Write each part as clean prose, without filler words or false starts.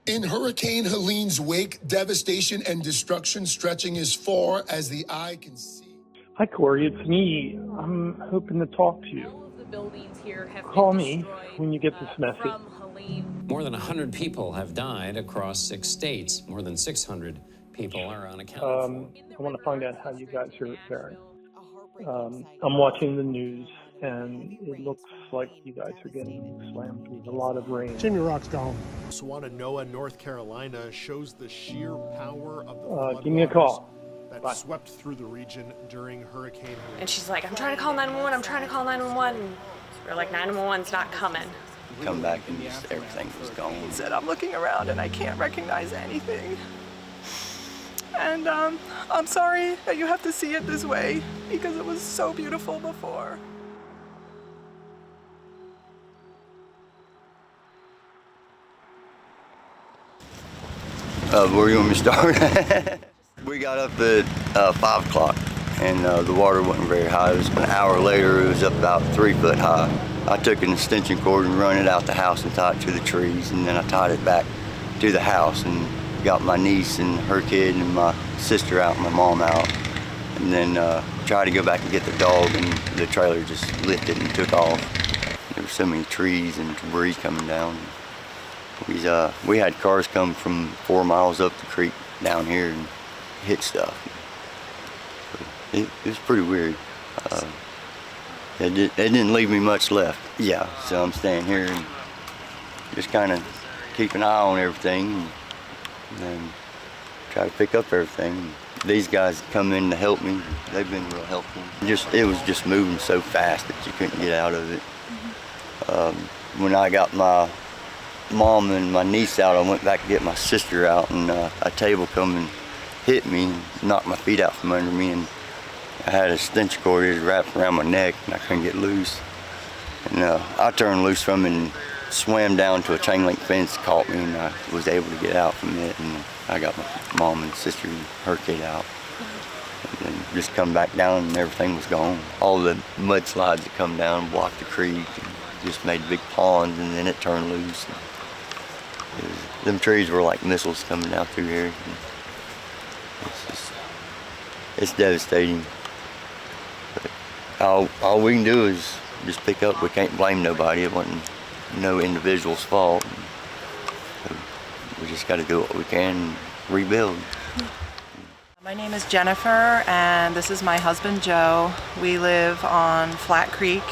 In Hurricane Helene's wake, devastation and destruction stretching as far as the eye can see. Hi, Corey. It's me. I'm hoping to talk to you. All of the buildings here have Call been me destroyed, when you get this message. from Helene. More than 100 people have died across 6 states. More than 600 people are unaccounted for. I want to find out how you guys are faring. I'm watching the news, and it looks like you guys are getting slammed with a lot of rain. Jimmy Rock's gone. Swannanoa, North Carolina shows the sheer power of the floodwaters give me a call. that Bye. swept through the region during Hurricane Helene. And she's like, I'm trying to call 911, I'm trying to call 911. We're like, 911's not coming. Come back and just everything was gone. He said, I'm looking around and I can't recognize anything. And I'm sorry that you have to see it this way because it was so beautiful before. Where you want me to start? We got up at 5 o'clock and the water wasn't very high. It was an hour later, it was up about 3 foot high. I took an extension cord and run it out the house and tied it to the trees, and then I tied it back to the house and got my niece and her kid and my sister out and my mom out, and then tried to go back and get the dog, and the trailer just lifted and took off. There were so many trees and debris coming down. We had cars come from 4 miles up the creek down here and hit stuff. It was pretty weird. It didn't leave me much left. Yeah, so I'm staying here and just kind of keep an eye on everything and then try to pick up everything. These guys come in to help me. They've been real helpful. It was just moving so fast that you couldn't get out of it. When I got my mom and my niece out, I went back to get my sister out, and a table come and hit me and knocked my feet out from under me, and I had a extension cord just wrapped around my neck and I couldn't get loose. And I turned loose from it and swam down to a chain link fence, caught me, and I was able to get out from it, and I got my mom and sister and her kid out. And then just come back down and everything was gone. All the mudslides that come down blocked the creek and just made big ponds, and then it turned loose. Them trees were like missiles coming down through here. It's devastating. But all we can do is just pick up. We can't blame nobody. It wasn't no individual's fault. So we just got to do what we can and rebuild. My name is Jennifer and this is my husband Joe. We live on Flat Creek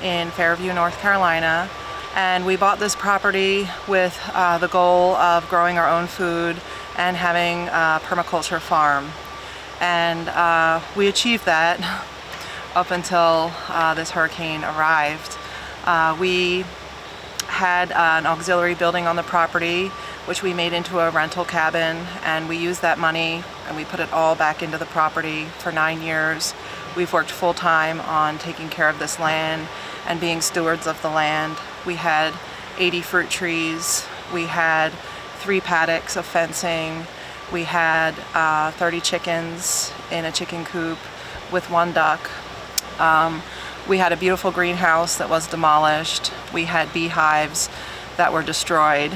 in Fairview, North Carolina. And we bought this property with the goal of growing our own food and having a permaculture farm. And we achieved that up until this hurricane arrived. We had an auxiliary building on the property, which we made into a rental cabin, and we used that money and we put it all back into the property for 9 years. We've worked full-time on taking care of this land and being stewards of the land. We had 80 fruit trees, we had 3 paddocks of fencing, we had 30 chickens in a chicken coop with 1 duck. We had a beautiful greenhouse that was demolished. We had beehives that were destroyed.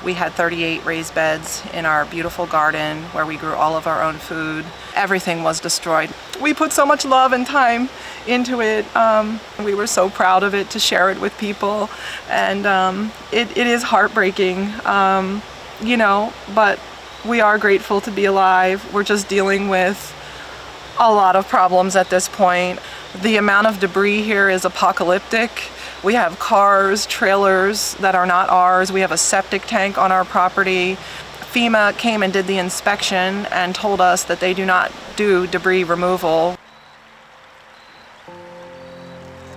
We had 38 raised beds in our beautiful garden where we grew all of our own food. Everything was destroyed. We put so much love and time into it. We were so proud of it to share it with people, and it is heartbreaking, you know, but we are grateful to be alive. We're just dealing with a lot of problems at this point. The amount of debris here is apocalyptic. We have cars, trailers that are not ours. We have a septic tank on our property. FEMA came and did the inspection and told us that they do not do debris removal.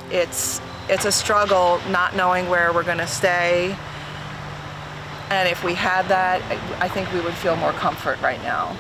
It's a struggle not knowing where we're gonna stay. And if we had that, I think we would feel more comfort right now.